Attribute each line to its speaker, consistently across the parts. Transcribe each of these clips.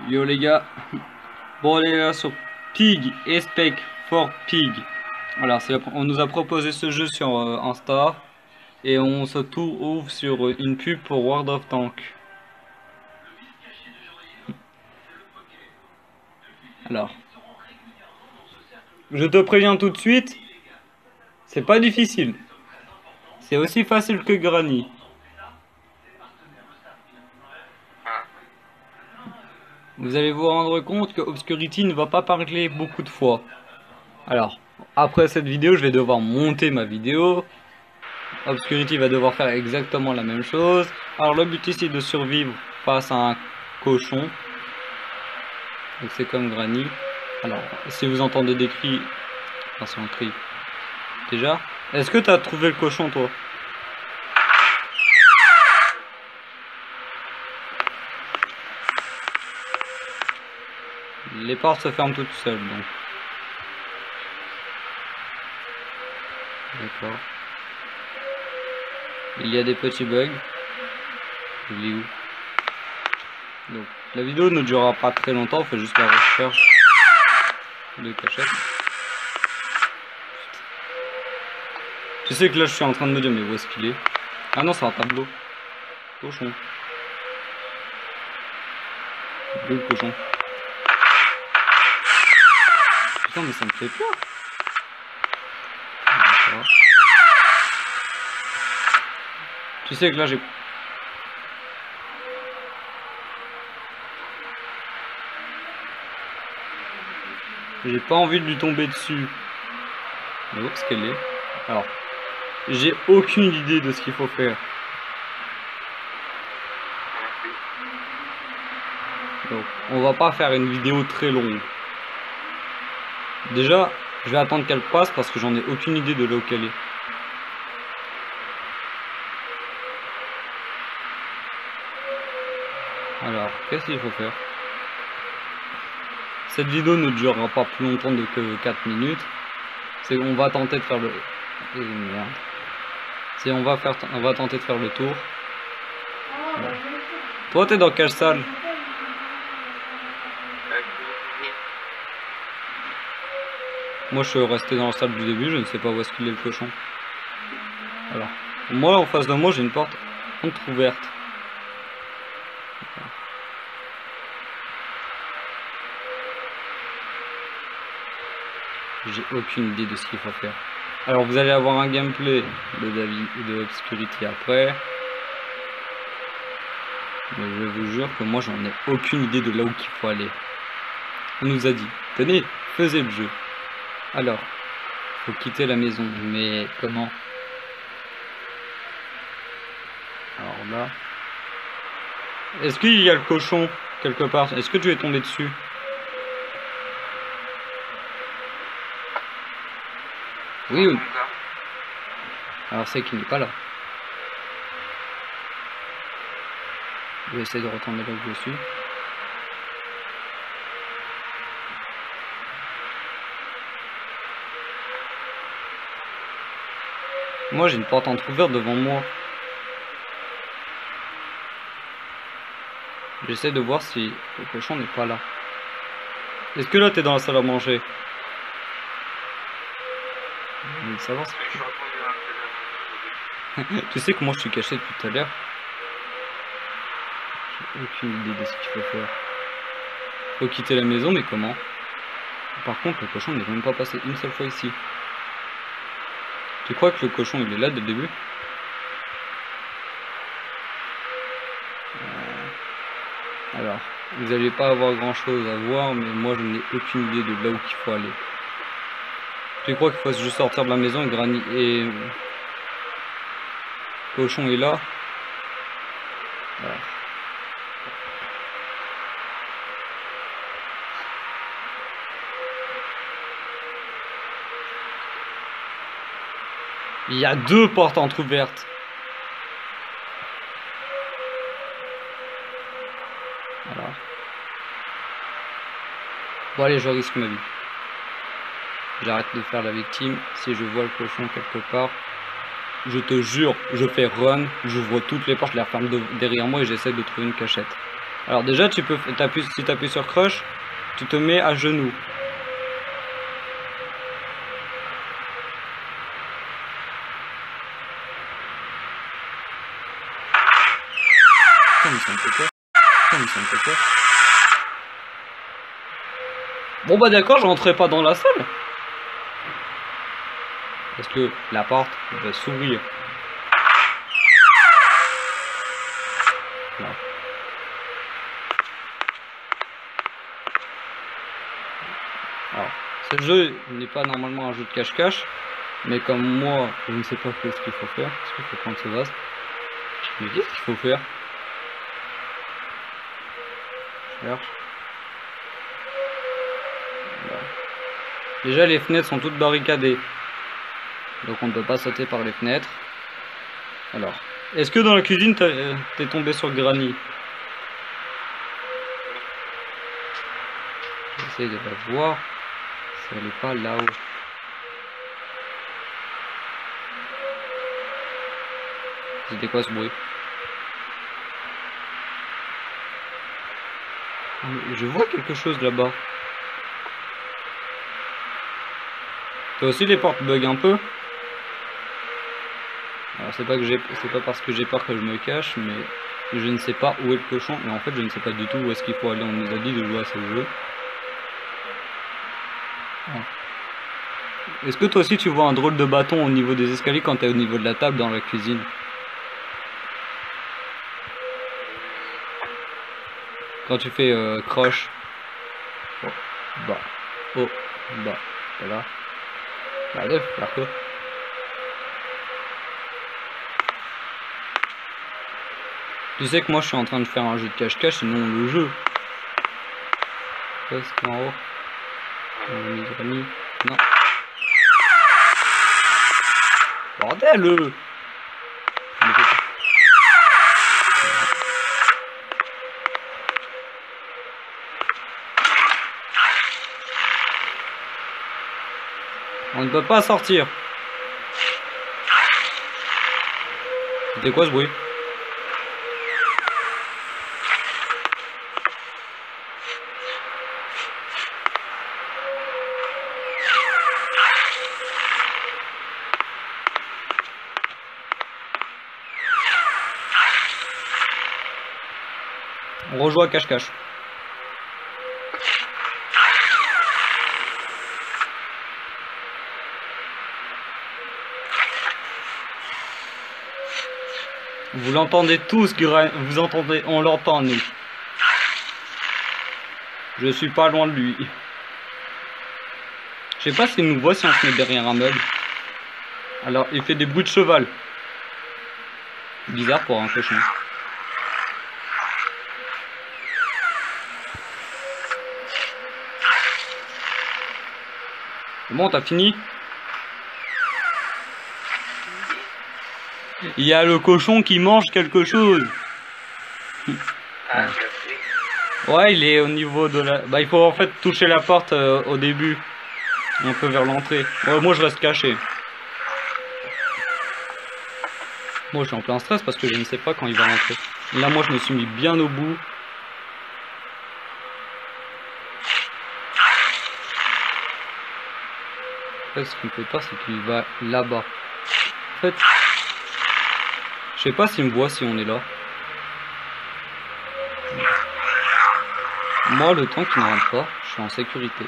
Speaker 1: Yo les gars, bon les gars sur Pig et Spec for Pig. Alors on nous a proposé ce jeu sur Insta et on se trouve sur une pub pour World of Tanks. Alors, je te préviens tout de suite, c'est pas difficile. C'est aussi facile que Granny. Vous allez vous rendre compte que Obscurity ne va pas parler beaucoup de fois. Alors, après cette vidéo, je vais devoir monter ma vidéo. Obscurity va devoir faire exactement la même chose. Alors le but ici est de survivre face à un cochon. Donc c'est comme Granny. Alors, si vous entendez des cris... Attention, on crie. Déjà, est-ce que tu as trouvé le cochon, toi? Les portes se ferment toutes seules, donc. D'accord. Il y a des petits bugs. Il est où? Donc, la vidéo ne durera pas très longtemps, on fait juste la recherche de cachette. Tu sais que là je suis en train de me dire, mais où est-ce qu'il est? Ah non, c'est un tableau. Cochon. Où est le cochon? Putain, mais ça me fait peur. Tu sais que là j'ai pas envie de lui tomber dessus. Mais où est-ce qu'elle est? Alors, j'ai aucune idée de ce qu'il faut faire. Donc, on va pas faire une vidéo très longue. Déjà, je vais attendre qu'elle passe parce que j'en ai aucune idée de là où qu'elle est. Alors, qu'est-ce qu'il faut faire? Cette vidéo ne durera pas plus longtemps que 4 minutes. C'est on va tenter de faire le... merde. C'est on va tenter de faire le tour. Ouais. Toi, t'es dans quelle salle? Moi, je suis resté dans la salle du début. Je ne sais pas où est-ce qu'il est le cochon. Alors, moi, en face de moi, j'ai une porte entrouverte. J'ai aucune idée de ce qu'il faut faire. Alors vous allez avoir un gameplay de David et de Obscurity après. Mais je vous jure que moi j'en ai aucune idée de là où qu'il faut aller. On nous a dit, tenez, faisez le jeu. Alors, faut quitter la maison. Mais comment? Alors là... Est-ce qu'il y a le cochon quelque part? Est-ce que tu es tombé dessus? Oui, oui. Alors c'est qu'il n'est pas là. Je vais essayer de retourner là où je suis. Moi j'ai une porte entrouverte devant moi. J'essaie de voir si le cochon n'est pas là. Est-ce que là t'es dans la salle à manger? Je veux savoir si... Tu sais que moi je suis caché depuis tout à l'heure. J'ai aucune idée de ce qu'il faut faire. Faut quitter la maison, mais comment? Par contre, le cochon n'est même pas passé une seule fois ici. Tu crois que le cochon il est là dès le début? Alors, vous n'allez pas avoir grand chose à voir, mais moi je n'ai aucune idée de là où il faut aller. Tu crois qu'il faut juste sortir de la maison et Granny et cochon est là. Voilà. Il y a 2 portes entrouvertes. Voilà. Bon allez, je risque ma vie. J'arrête de faire la victime. Si je vois le cochon quelque part, je te jure, je fais run, j'ouvre toutes les portes, je les referme derrière moi et j'essaie de trouver une cachette. Alors déjà, si tu appuies sur crush, tu te mets à genoux. Comme ça me fait peur. Comme ça me fait peur. Bon bah d'accord, je rentrerai pas dans la salle. Parce que la porte va s'ouvrir. Là. Alors, ce jeu n'est pas normalement un jeu de cache-cache, mais comme moi, je ne sais pas ce qu'il faut faire, parce qu'il faut prendre ce vase. Je me dis ce qu'il faut faire. Je cherche. Voilà. Déjà, les fenêtres sont toutes barricadées, donc on ne peut pas sauter par les fenêtres. Alors, est-ce que dans la cuisine, t'es tombé sur Granny? J'essaie de la voir. Si elle est pas là-haut. C'était quoi ce bruit? Je vois quelque chose là-bas. Toi aussi les portes bug un peu? Alors c'est pas parce que j'ai peur que je me cache, mais je ne sais pas où est le cochon. Et en fait je ne sais pas du tout où est-ce qu'il faut aller. On nous a dit de jouer à ce jeu. Est-ce que toi aussi tu vois un drôle de bâton au niveau des escaliers quand t'es au niveau de la table dans la cuisine? Quand tu fais croche. Oh, bas. Oh, bas. Voilà. Allez, faire quoi? Tu sais que moi je suis en train de faire un jeu de cache-cache, sinon le jeu. Est-ce qu'en haut? Non. Bordel! On ne peut pas sortir. C'était quoi ce bruit? On rejoue à cache-cache. Vous l'entendez tous, vous entendez, on l'entend nous. Je suis pas loin de lui. Je sais pas s'il nous voit si on se met derrière un meuble. Alors il fait des bruits de cheval. Bizarre pour un cochon. Bon, t'as fini? Il y a le cochon qui mange quelque chose. Ouais, il est au niveau de la... Bah, il faut en fait toucher la porte au début. Un peu vers l'entrée. Ouais, moi, je reste caché. Moi, je suis en plein stress parce que je ne sais pas quand il va rentrer. Là, moi, je me suis mis bien au bout. Ce qu'il me fait peur, c'est qu'il va là-bas. En fait, je sais pas s'il me voit si on est là. Moi, le temps qu'il ne rentre pas, je suis en sécurité.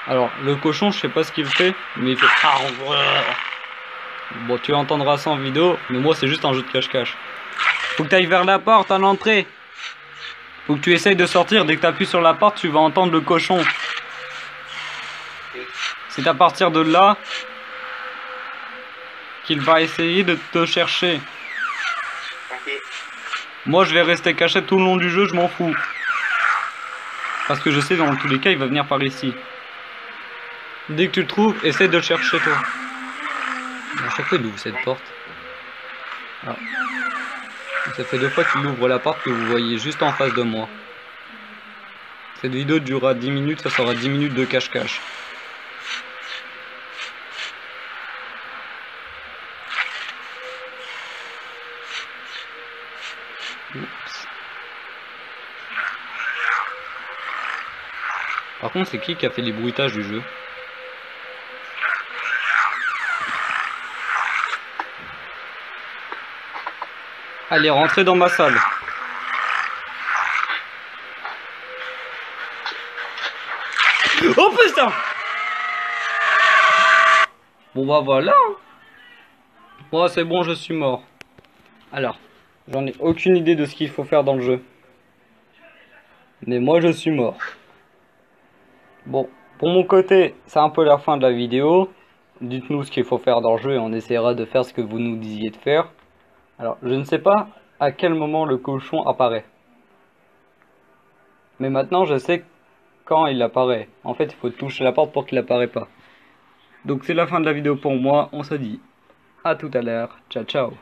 Speaker 1: Alors, le cochon, je sais pas ce qu'il fait, mais il fait... Bon, tu entendras ça en vidéo, mais moi, c'est juste un jeu de cache-cache. Faut que tu ailles vers la porte à l'entrée. Faut que tu essayes de sortir. Dès que tu appuies sur la porte, tu vas entendre le cochon. C'est à partir de là qu'il va essayer de te chercher. Moi, je vais rester caché tout le long du jeu, je m'en fous. Parce que je sais, dans tous les cas, il va venir par ici. Dès que tu le trouves, essaie de le chercher, toi. À chaque fois, il ouvre cette porte. Alors, ça fait 2 fois qu'il ouvre la porte que vous voyez juste en face de moi. Cette vidéo durera 10 minutes, ça sera 10 minutes de cache-cache. Oups. Par contre, c'est qui a fait les bruitages du jeu? Allez, rentrez dans ma salle. Oh putain! Bon bah voilà. Bon, c'est bon, je suis mort. Alors, j'en ai aucune idée de ce qu'il faut faire dans le jeu. Mais moi, je suis mort. Bon, pour mon côté, c'est un peu la fin de la vidéo. Dites-nous ce qu'il faut faire dans le jeu et on essaiera de faire ce que vous nous disiez de faire. Alors, je ne sais pas à quel moment le cochon apparaît. Mais maintenant, je sais quand il apparaît. En fait, il faut toucher la porte pour qu'il apparaît pas. Donc, c'est la fin de la vidéo pour moi. On se dit à tout à l'heure. Ciao, ciao.